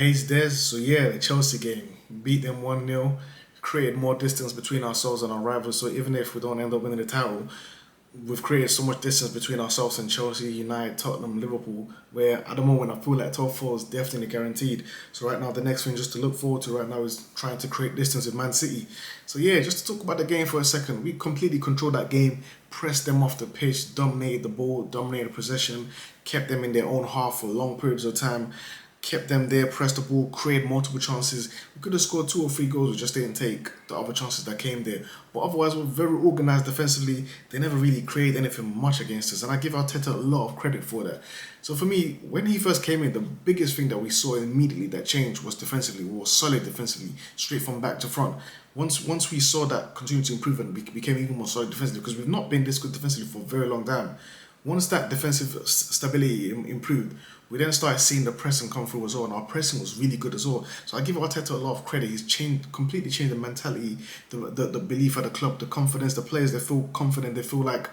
Hayes Des, so yeah, the Chelsea game. Beat them 1-0, created more distance between ourselves and our rivals. So even if we don't end up winning the title, we've created so much distance between ourselves and Chelsea, United, Tottenham, Liverpool, where at the moment I feel like top four is definitely guaranteed. So right now the next thing just to look forward to right now is trying to create distance with Man City. So yeah, just to talk about the game for a second, we completely controlled that game, pressed them off the pitch, dominated the ball, dominated possession, kept them in their own half for long periods of time, kept them there, pressed the ball, created multiple chances. We could have scored two or three goals, we just didn't take the other chances that came there. But otherwise, we're very organised defensively. They never really created anything much against us, and I give Arteta a lot of credit for that. So for me, when he first came in, the biggest thing that we saw immediately that changed was defensively. We were solid defensively, straight from back to front. Once we saw that continue to improve and became even more solid defensively, because we've not been this good defensively for a very long time. Once that defensive stability improved, we then started seeing the pressing come through as well, and our pressing was really good as well. So I give Arteta a lot of credit. He's completely changed the mentality, the belief at the club, the confidence. The players, they feel confident. They feel like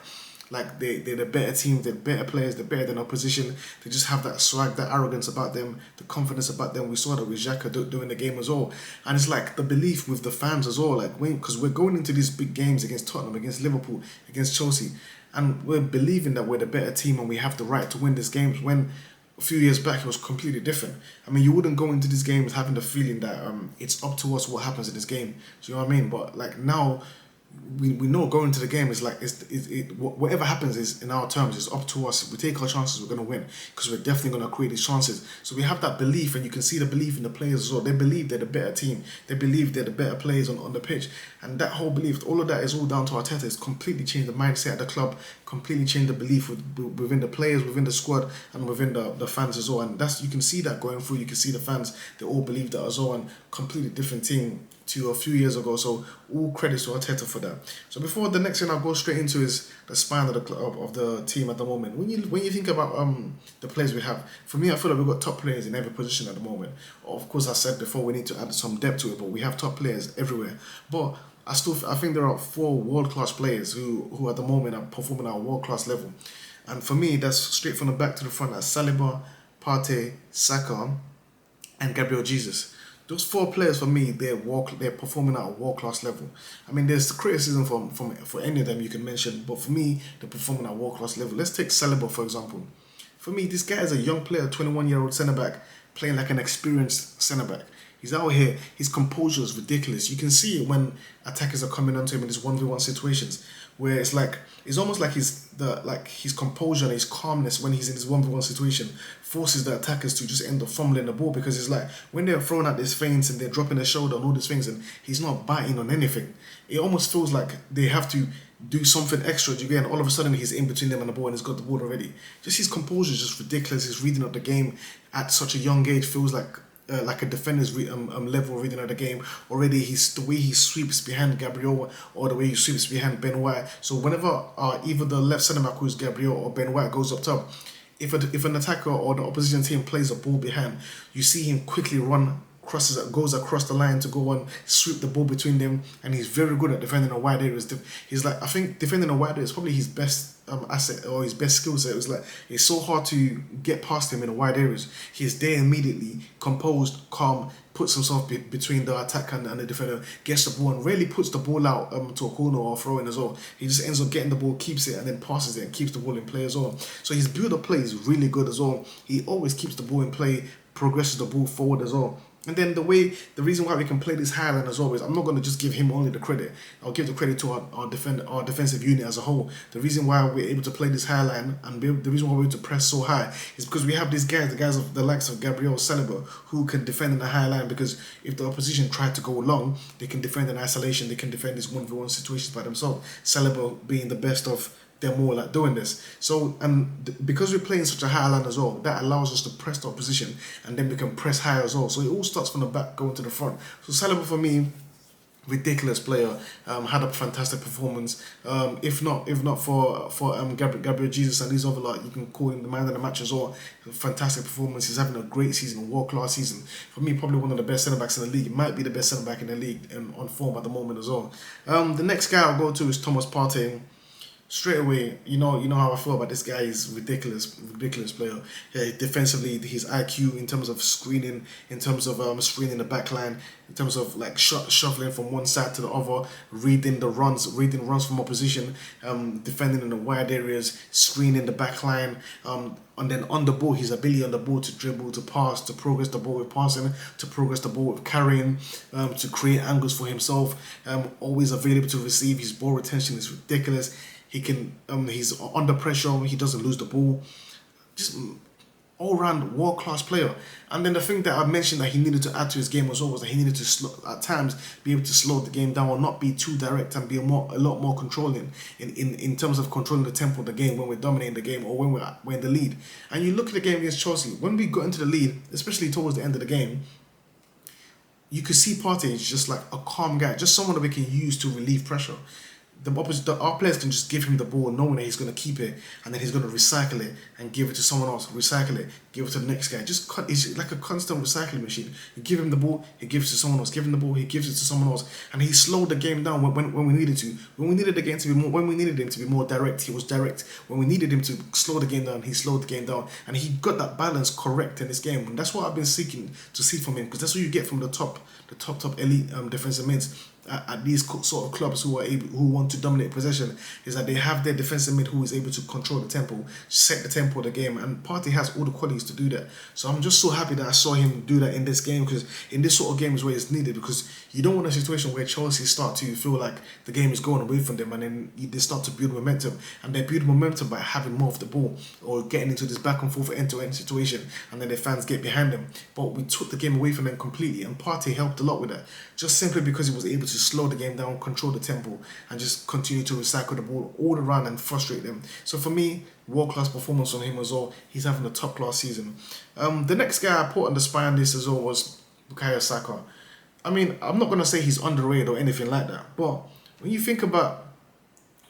they're the better team, they're better players, they're better than opposition. They just have that swag, that arrogance about them, the confidence about them. We saw that with Xhaka doing the game as well. And it's like the belief with the fans as well. Like, because we're going into these big games against Tottenham, against Liverpool, against Chelsea, and we're believing that we're the better team and we have the right to win these games when a few years back it was completely different. I mean, you wouldn't go into these games having the feeling that it's up to us what happens in this game. Do you know what I mean? But like now, we know going to the game is like whatever happens is in our terms. It's up to us. If we take our chances, we're gonna win because we're definitely gonna create these chances. So we have that belief, and you can see the belief in the players as well. They believe they're the better team. They believe they're the better players on the pitch, and that whole belief, all of that is all down to Arteta. It's completely changed the mindset of the club, completely changed the belief within the players, within the squad, and within the fans as well. And that's, you can see that going through. You can see the fans, they all believe that as well, and completely different team to a few years ago. So all credits to Arteta for that. So before the next thing I'll go straight into is the spine of the team at the moment. When you think about the players we have, for me I feel like we've got top players in every position at the moment. Of course, I said before we need to add some depth to it, but we have top players everywhere. But I think there are four world class players who at the moment are performing at a world class level. And for me, that's straight from the back to the front. That's Saliba, Partey, Saka, and Gabriel Jesus. Those four players for me, they're performing at a world class level. I mean, there's criticism for any of them you can mention, but for me, they're performing at a world class level. Let's take Saliba for example. For me, this guy is a young player, 21-year-old centre back, playing like an experienced centre back. He's out here. His composure is ridiculous. You can see it when attackers are coming onto him in these 1v1 situations, where it's almost like his composure and his calmness when he's in this 1v1 situation forces the attackers to just end up fumbling the ball, because it's like when they're throwing out these feints and they're dropping their shoulder and all these things and he's not biting on anything. It almost feels like they have to do something extra, do you get? And all of a sudden he's in between them and the ball and he's got the ball already. Just his composure is just ridiculous. His reading of the game at such a young age feels like a defender's level reading of the game already. He's the way he sweeps behind Gabriel, or the way he sweeps behind Ben White. So whenever either the left centre back, who's Gabriel, or Ben White goes up top, if an attacker or the opposition team plays a ball behind, you see him quickly goes across the line to go and sweep the ball between them, and he's very good at defending a wide areas. He's like, I think defending a wide area is probably his best asset or his best skill set. It was like it's so hard to get past him in the wide areas. He's there immediately, composed, calm, puts himself between the attacker and the defender, gets the ball and rarely puts the ball out to a corner or throw in as well. He just ends up getting the ball, keeps it, and then passes it and keeps the ball in play as well. So his build up play is really good as well. He always keeps the ball in play, progresses the ball forward as well. And then the reason why we can play this high line as always, I'm not going to just give him only the credit. I'll give the credit to our defensive unit as a whole. The reason why we're able to play this high line and the reason why we're able to press so high is because we have these guys, the guys of the likes of Gabriel Saliba, who can defend in the high line, because if the opposition try to go long, they can defend in isolation, they can defend these 1v1 situations by themselves. Saliba being the best of them all at doing this. So, and because we're playing such a high line as well, that allows us to press the opposition, and then we can press high as well. So it all starts from the back going to the front. So Saliba for me, ridiculous player, had a fantastic performance. If not for Gabriel Jesus and these other, like, you can call him the man of the match as well. Fantastic performance. He's having a great season, a world class season. For me, probably one of the best centre backs in the league. He might be the best centre back in the league and on form at the moment as well. The next guy I'll go to is Thomas Partey. straight away, you know how I feel about this guy. Is ridiculous player. Yeah, defensively, his IQ in terms of screening, in terms of screening the back line, in terms of like shuffling from one side to the other, reading runs from opposition, defending in the wide areas, screening the back line, and then on the ball, his ability on the ball to dribble, to pass, to progress the ball with passing, to progress the ball with carrying, to create angles for himself, always available to receive. His ball retention is ridiculous. He can, he's under pressure. He doesn't lose the ball. Just all-round world-class player. And then the thing that I mentioned that he needed to add to his game as well was that he needed to at times be able to slow the game down or not be too direct and be a lot more controlling in terms of controlling the tempo of the game when we're dominating the game or when we're in the lead. And you look at the game against Chelsea, when we got into the lead, especially towards the end of the game, you could see Partey is just like a calm guy, just someone that we can use to relieve pressure. Our players can just give him the ball knowing that he's going to keep it and then he's going to recycle it and give it to someone else, recycle it, give it to the next guy. It's like a constant recycling machine. You give him the ball, he gives it to someone else. Give him the ball, he gives it to someone else. And he slowed the game down when we needed to. When we needed the game to be more, when we needed him to be more direct, he was direct. When we needed him to slow the game down, he slowed the game down. And he got that balance correct in this game. And that's what I've been seeking to see from him, because that's what you get from the top elite defensive mids at these sort of clubs who want to dominate possession, is that they have their defensive mid who is able to control the tempo, set the tempo of the game, and Partey has all the qualities to do that. So I'm just so happy that I saw him do that in this game, because in this sort of game is where it's needed, because you don't want a situation where Chelsea start to feel like the game is going away from them and then they start to build momentum, and they build momentum by having more of the ball or getting into this back and forth end-to-end situation, and then the fans get behind them. But we took the game away from them completely, and Partey helped a lot with that, just simply because he was able to slow the game down, control the tempo, and just continue to recycle the ball all around and frustrate them. So for me, world-class performance on him as well. He's having a top-class season. The next guy I put on the spine list as well was Bukayo Saka. I mean, I'm not going to say he's underrated or anything like that, but when you think about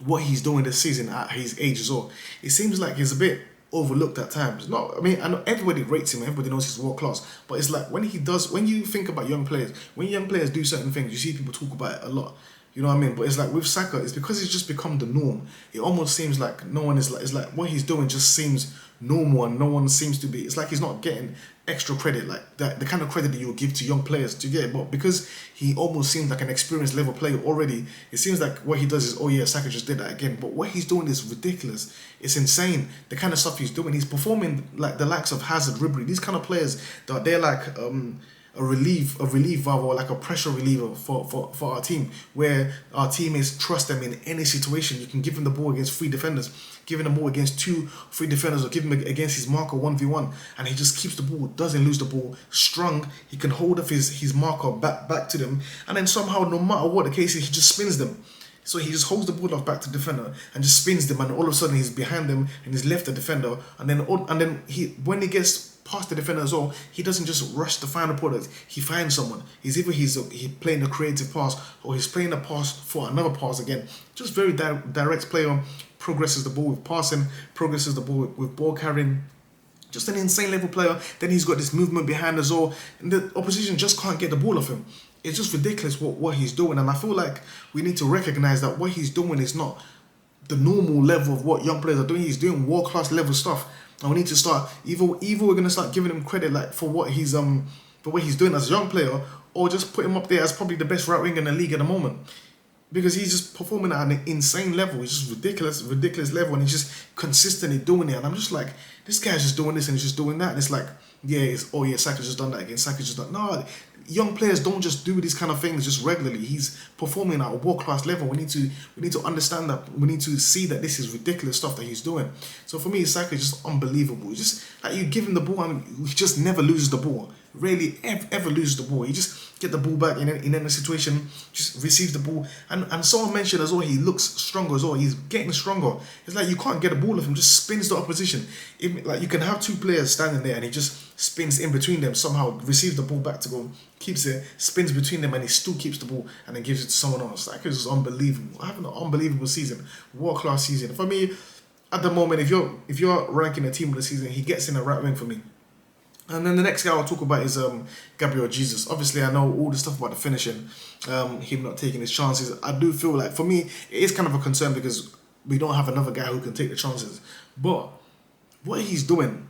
what he's doing this season at his age as well, it seems like he's a bit overlooked at times. I know everybody rates him, everybody knows he's world class, but it's like when you think about young players, when young players do certain things, you see people talk about it a lot. You know what I mean? But it's like with Saka, it's because he's just become the norm. It almost seems like no one is like, it's like what he's doing just seems normal and no one seems to be. It's like he's not getting extra credit, like that, the kind of credit that you would give to young players to get. But because he almost seems like an experienced level player already, it seems like what he does is, oh yeah, Saka just did that again. But what he's doing is ridiculous. It's insane. The kind of stuff he's doing. He's performing like the likes of Hazard, Ribery, these kind of players that they're like a relief valve or like a pressure reliever for our team, where our teammates trust them in any situation. You can give him the ball against three defenders, give him the ball against 2-3 defenders, or give him against his marker 1v1, and he just keeps the ball, doesn't lose the ball, strong. He can hold up his marker back to them, and then somehow, no matter what the case is, he just spins them. So he just holds the ball off back to the defender and just spins them, and all of a sudden he's behind them and he's left the defender, and then when he gets past the defender as well, he doesn't just rush the final product. He finds someone. He's playing a creative pass, or he's playing a pass for another pass again. Just very direct player. Progresses the ball with passing, progresses the ball with ball carrying. Just an insane level player. Then he's got this movement behind as well, and the opposition just can't get the ball off him. It's just ridiculous what he's doing, and I feel like we need to recognize that what he's doing is not the normal level of what young players are doing. He's doing world-class level stuff, and we need to start either we're gonna start giving him credit like for what he's doing as a young player, or just put him up there as probably the best right winger in the league at the moment, because he's just performing at an insane level. He's just ridiculous level, and he's just consistently doing it. And I'm just like, this guy's just doing this and he's just doing that, and it's like, Saka's just done that again. Saka's just done. No, young players don't just do these kind of things just regularly. He's performing at a world-class level. We need to understand that. We need to see that this is ridiculous stuff that he's doing. So for me, Saka is just unbelievable. It's just like you give him the ball and he just never loses the ball. Rarely ever loses the ball. He just get the ball back in any situation, just receives the ball. And someone mentioned as well, he looks stronger as well. He's getting stronger. It's like you can't get a ball of him, just spins the opposition. Like you can have two players standing there and he just spins in between them, somehow receives the ball back to go, keeps it, spins between them, and he still keeps the ball and then gives it to someone else. Like, it's just unbelievable. Having an unbelievable season, world-class season. For me, at the moment, if you're ranking a team of the season, he gets in the right wing for me. And then the next guy I'll talk about is Gabriel Jesus. Obviously, I know all the stuff about the finishing, him not taking his chances. I do feel like, for me, it is kind of a concern, because we don't have another guy who can take the chances. But what he's doing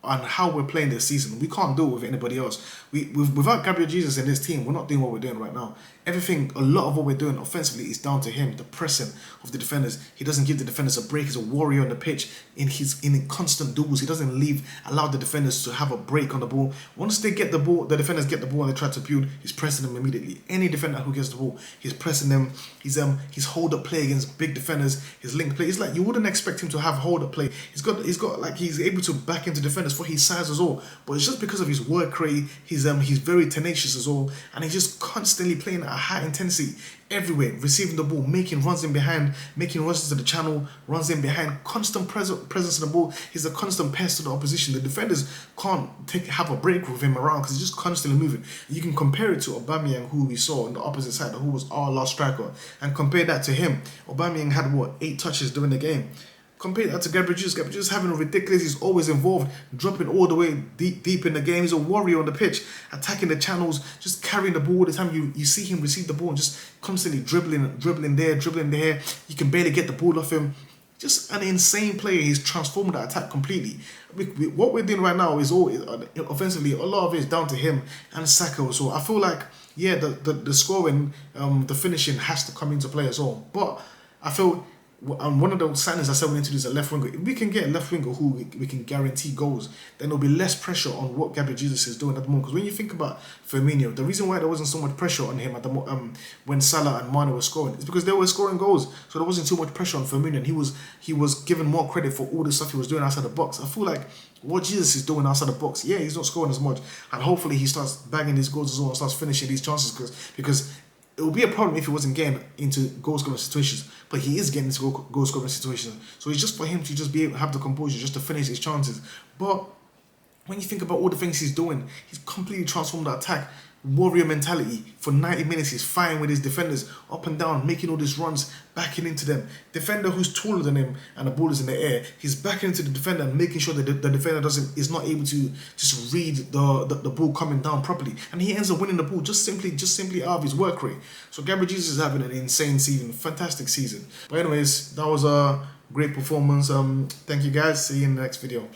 and how we're playing this season, we can't do it with anybody else. Without Gabriel Jesus in this team, we're not doing what we're doing right now. Everything, a lot of what we're doing offensively is down to him. The pressing of the defenders. He doesn't give the defenders a break. He's a warrior on the pitch. In constant duels, he doesn't allow the defenders to have a break on the ball. Once they get the ball, the defenders get the ball and they try to build, he's pressing them immediately. Any defender who gets the ball, he's pressing them. His hold up play against big defenders, his link play. It's like you wouldn't expect him to have hold up play. He's able to back into defenders for his size as well. But it's just because of his work rate. He's very tenacious as well, and he's just constantly playing at a high intensity everywhere, receiving the ball, making runs in behind, making runs into the channel, runs in behind, constant presence in the ball. He's a constant pest to the opposition. The defenders can't have a break with him around because he's just constantly moving. You can compare it to Aubameyang, who we saw on the opposite side, who was our last striker, and compare that to him. Aubameyang had 8 touches during the game. Compare that to Gabriel Jesus. Gabriel Jesus having a ridiculous. He's always involved, dropping all the way deep in the game. He's a warrior on the pitch, attacking the channels, just carrying the ball all the time. You see him receive the ball and just constantly dribbling there. You can barely get the ball off him. Just an insane player. He's transformed the attack completely. What we're doing right now is all offensively. A lot of it is down to him and Saka. So I feel like the scoring, the finishing has to come into play as well. But I feel. And one of the signings I said we need to do is a left winger. If we can get a left winger who we can guarantee goals, then there'll be less pressure on what Gabriel Jesus is doing at the moment. Because when you think about Firmino, the reason why there wasn't so much pressure on him at the when Salah and Mane were scoring is because they were scoring goals, so there wasn't too much pressure on Firmino, and he was given more credit for all the stuff he was doing outside the box. I feel like what Jesus is doing outside the box, yeah, he's not scoring as much, and hopefully he starts bagging these goals as well and starts finishing these chances because it would be a problem if he wasn't getting into goal-scoring situations, but he is getting into goal-scoring situations. So it's just for him to just be able to have the composure just to finish his chances. But when you think about all the things he's doing, he's completely transformed the attack. Warrior mentality. For 90 minutes, he's fighting with his defenders up and down, making all these runs, backing into them. Defender who's taller than him and the ball is in the air, he's backing into the defender and making sure that the defender is not able to just read the ball coming down properly. And he ends up winning the ball just simply out of his work rate. So Gabriel Jesus is having an insane season, fantastic season. But anyways, that was a great performance. Thank you guys. See you in the next video.